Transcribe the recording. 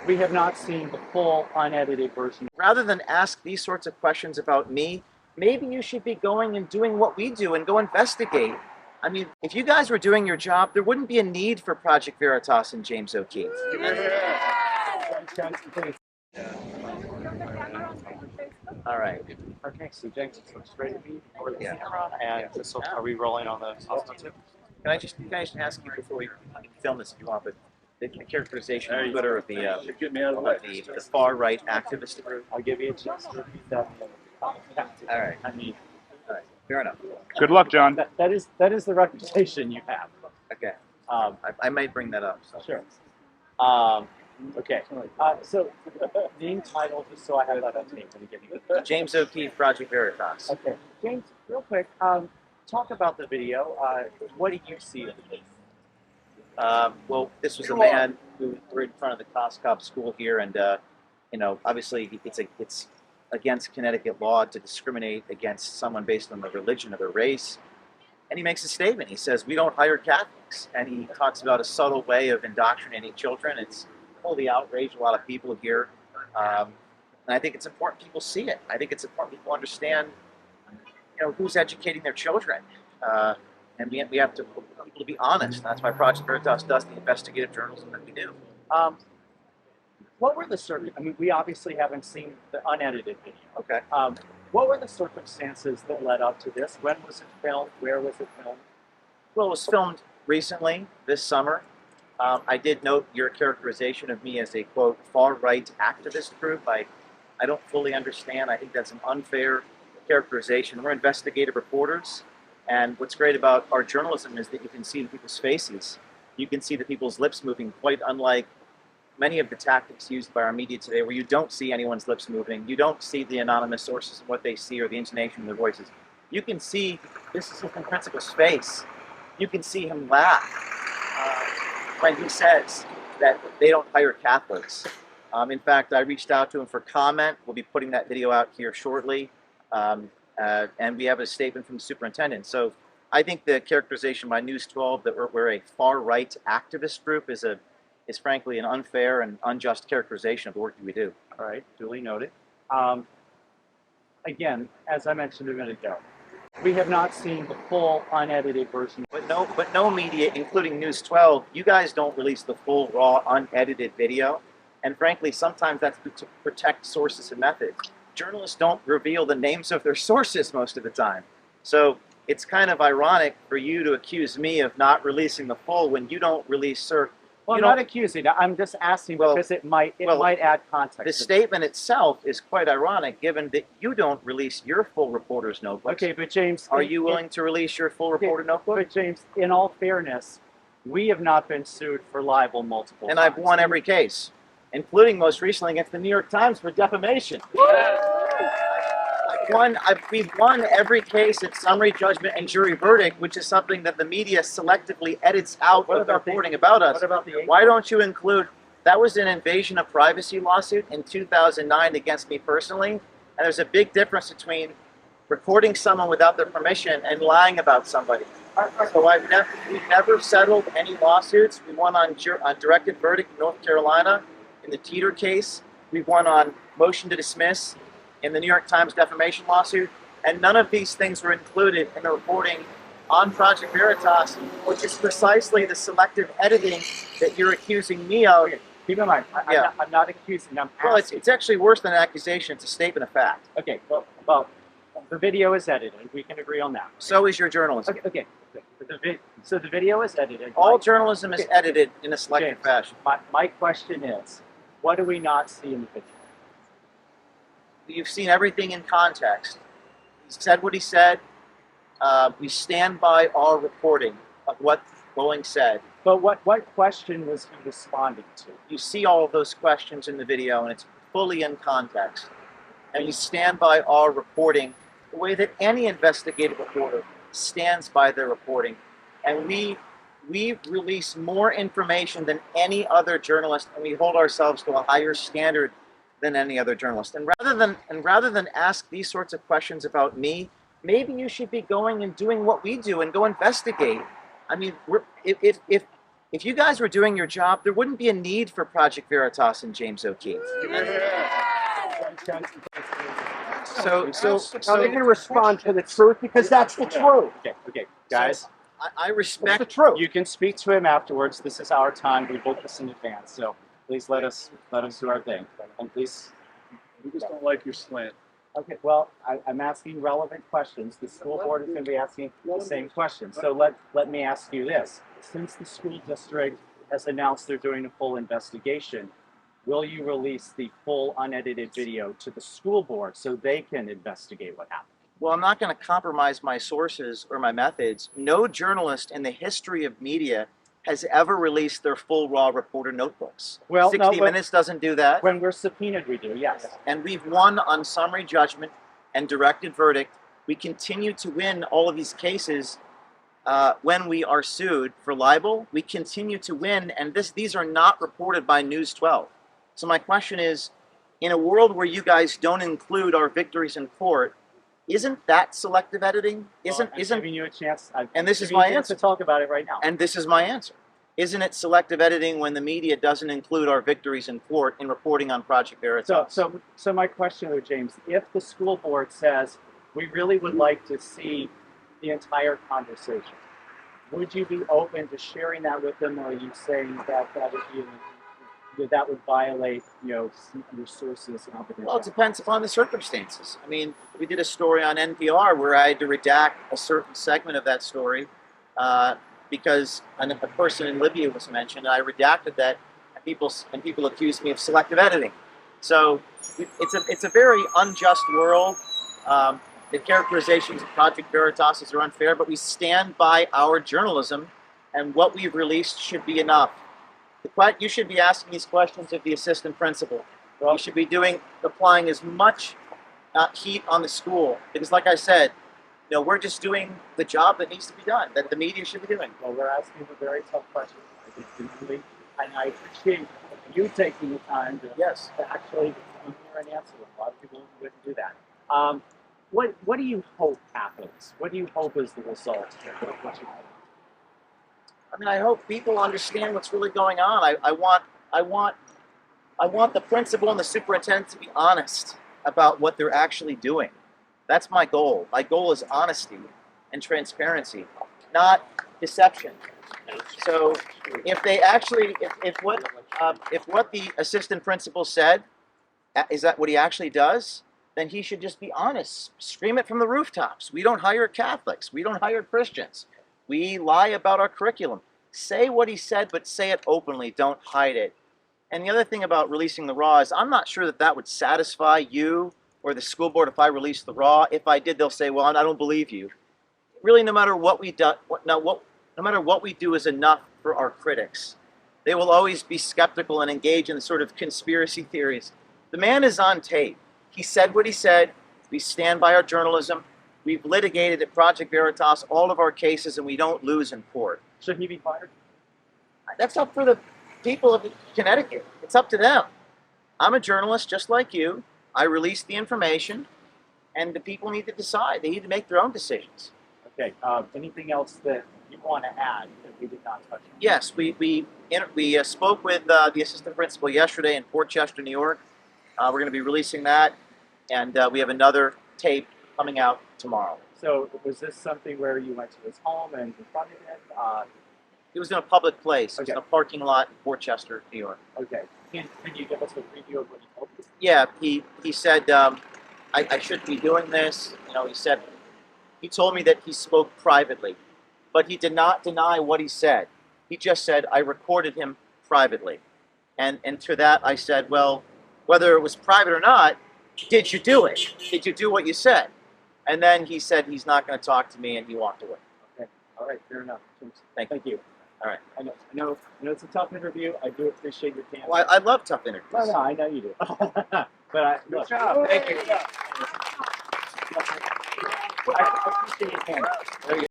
We have not seen the full unedited version. Rather than ask these sorts of questions about me, maybe you should be going and doing what we do and go investigate. I mean, if you guys were doing your job, there wouldn't be a need for Project Veritas and James O'Keefe. All right. Okay, so James, it's looks great to be over the Yeah. camera, and so are we rolling on the too? Can I just ask you before we film this if you want, but the characterization on Twitter of the far right activist group? I'll give you a chance to repeat that. All right. I mean, All right. Fair enough. Good luck, John. that is the reputation you have. Okay. I might bring that up. So. Sure. Okay. So name title, just so I have that on tape when you get it. James O'Keefe, Project Veritas. Okay, James, real quick, talk about the video. What do you see in it? Well, this was a man who were in front of the Costco school here, and obviously it's against Connecticut law to discriminate against someone based on their religion or their race. And he makes a statement. He says, "We don't hire Catholics," and he talks about a subtle way of indoctrinating children. It's totally outraged a lot of people here, and I think it's important people see it. I think it's important people understand, who's educating their children. And we have to people to be honest. That's why Project Veritas does the investigative journalism that we do. What were the I mean, we obviously haven't seen the unedited video. Okay. What were the circumstances that led up to this? When was it filmed? Where was it filmed? Well, it was filmed recently, this summer. I did note your characterization of me as a, quote, far-right activist group. I don't fully understand. I think that's an unfair characterization. We're investigative reporters. And what's great about our journalism is that you can see the people's faces. You can see the people's lips moving, quite unlike many of the tactics used by our media today, where you don't see anyone's lips moving. You don't see the anonymous sources of what they see or the intonation of their voices. You can see this assistant principal's face. You can see him laugh when he says that they don't hire Catholics. In fact, I reached out to him for comment. We'll be putting that video out here shortly. And we have a statement from the superintendent. So I think the characterization by News 12 that we're a far-right activist group is frankly an unfair and unjust characterization of the work that we do. All right, duly noted. Again, as I mentioned a minute ago, we have not seen the full unedited version. But no media, including News 12, you guys don't release the full, raw, unedited video. And frankly, sometimes that's to protect sources and methods. Journalists don't reveal the names of their sources most of the time. So it's kind of ironic for you to accuse me of not releasing the full when you don't release Well, I'm not accusing. I'm just asking because it might add context. The statement itself is quite ironic, given that you don't release your full reporter's notebooks. Okay, but James, are you willing to release your full reporter notebook? But James, in all fairness, we have not been sued for libel multiple times. And I've won every case, including most recently against the New York Times for defamation. We've won every case at summary judgment and jury verdict, which is something that the media selectively edits out of reporting about us. What about the Why don't you include, that was an invasion of privacy lawsuit in 2009 against me personally, and there's a big difference between recording someone without their permission and lying about somebody. So we've never settled any lawsuits. We won on directed verdict in North Carolina in the Teeter case. We've won on motion to dismiss in the New York Times defamation lawsuit, and none of these things were included in the reporting on Project Veritas, which is precisely the selective editing that you're accusing me of. Keep in mind, I'm not accusing. I'm asking. Well, it's actually worse than an accusation. It's a statement of fact. Okay, well, the video is edited. We can agree on that. Right? So is your journalism. Okay. So the video is edited. All journalism is edited in a selective fashion. My question is, what do we not see in the video? You've seen everything in context. He said what he said. We stand by our reporting of what Boland said. But what question was he responding to? You see all of those questions in the video, and it's fully in context. And we stand by our reporting the way that any investigative reporter stands by their reporting. And we release more information than any other journalist, and we hold ourselves to a higher standard than any other journalist. And rather than ask these sorts of questions about me, maybe you should be going and doing what we do and go investigate. I mean, if if you guys were doing your job, there wouldn't be a need for Project Veritas and James O'Keefe. So Now they're going to respond to the truth because that's the truth. Okay, guys. I That's respect the truth. You can speak to him afterwards. This is our time. We booked this in advance, so please let us do our thing. And please. We just don't like your slant. Okay. Well, I'm asking relevant questions. The school board is going to be asking the same questions. So let me ask you this: since the school district has announced they're doing a full investigation, will you release the full unedited video to the school board so they can investigate what happened? Well, I'm not going to compromise my sources or my methods. No journalist in the history of media has ever released their full raw reporter notebooks. Well, 60 Minutes doesn't do that. When we're subpoenaed, we do, yes. And we've won on summary judgment and directed verdict. We continue to win all of these cases when we are sued for libel. We continue to win, and these are not reported by News 12. So my question is, in a world where you guys don't include our victories in court, isn't that selective editing? I'm giving you a chance. And this is my answer to talk about it right now. And this is my answer. Isn't it selective editing when the media doesn't include our victories in court in reporting on Project Veritas? So my question though, James, if the school board says we really would like to see the entire conversation, would you be open to sharing that with them, or are you saying that that would violate, your sources' confidentiality? Well, it depends upon the circumstances. I mean, we did a story on NPR where I had to redact a certain segment of that story because a person in Libya was mentioned, and I redacted that, and people accused me of selective editing. So it's a very unjust world. The characterizations of Project Veritas are unfair, but we stand by our journalism, and what we've released should be enough. You should be asking these questions of the assistant principal. You should be applying as much heat on the school, because like I said, we're just doing the job that needs to be done, that the media should be doing. Well, we're asking a very tough question. And I appreciate you taking the time to actually come here and answer them. A lot of people wouldn't do that. What do you hope happens? What do you hope is the result of what you hope? I mean, I hope people understand what's really going on. I want the principal and the superintendent to be honest about what they're actually doing. That's my goal. My goal is honesty and transparency, not deception. So if they actually, if what the assistant principal said is that what he actually does, then he should just be honest. Scream it from the rooftops. We don't hire Catholics. We don't hire Christians. We lie about our curriculum. Say what he said, but say it openly. Don't hide it. And the other thing about releasing the raw is I'm not sure that would satisfy you or the school board if I released the raw. If I did, they'll say, well, I don't believe you. Really, no matter what we do, no matter what we do is enough for our critics. They will always be skeptical and engage in the sort of conspiracy theories. The man is on tape. He said what he said. We stand by our journalism. We've litigated at Project Veritas all of our cases, and we don't lose in court. Should he be fired? That's up for the people of Connecticut. It's up to them. I'm a journalist just like you. I released the information, and the people need to decide. They need to make their own decisions. Okay. Anything else that you want to add that we did not touch on? Yes, we spoke with the assistant principal yesterday in Port Chester, New York. We're going to be releasing that, and we have another tape coming out tomorrow. So was this something where you went to his home and confronted it? It was in a public place. It was Okay. in a parking lot in Port Chester, New York. Okay. Can you give us a preview of what he told you? Yeah, he said I shouldn't be doing this. He told me that he spoke privately, but he did not deny what he said. He just said I recorded him privately, and to that I said, well, whether it was private or not, did you do it? Did you do what you said? And then he said he's not going to talk to me, and he walked away. Okay. All right. Fair enough. Thank you. All right. I know it's a tough interview. I do appreciate your candor. Well, I love tough interviews. No, I know you do. But Good job. Thank you. I appreciate your candor. There you go.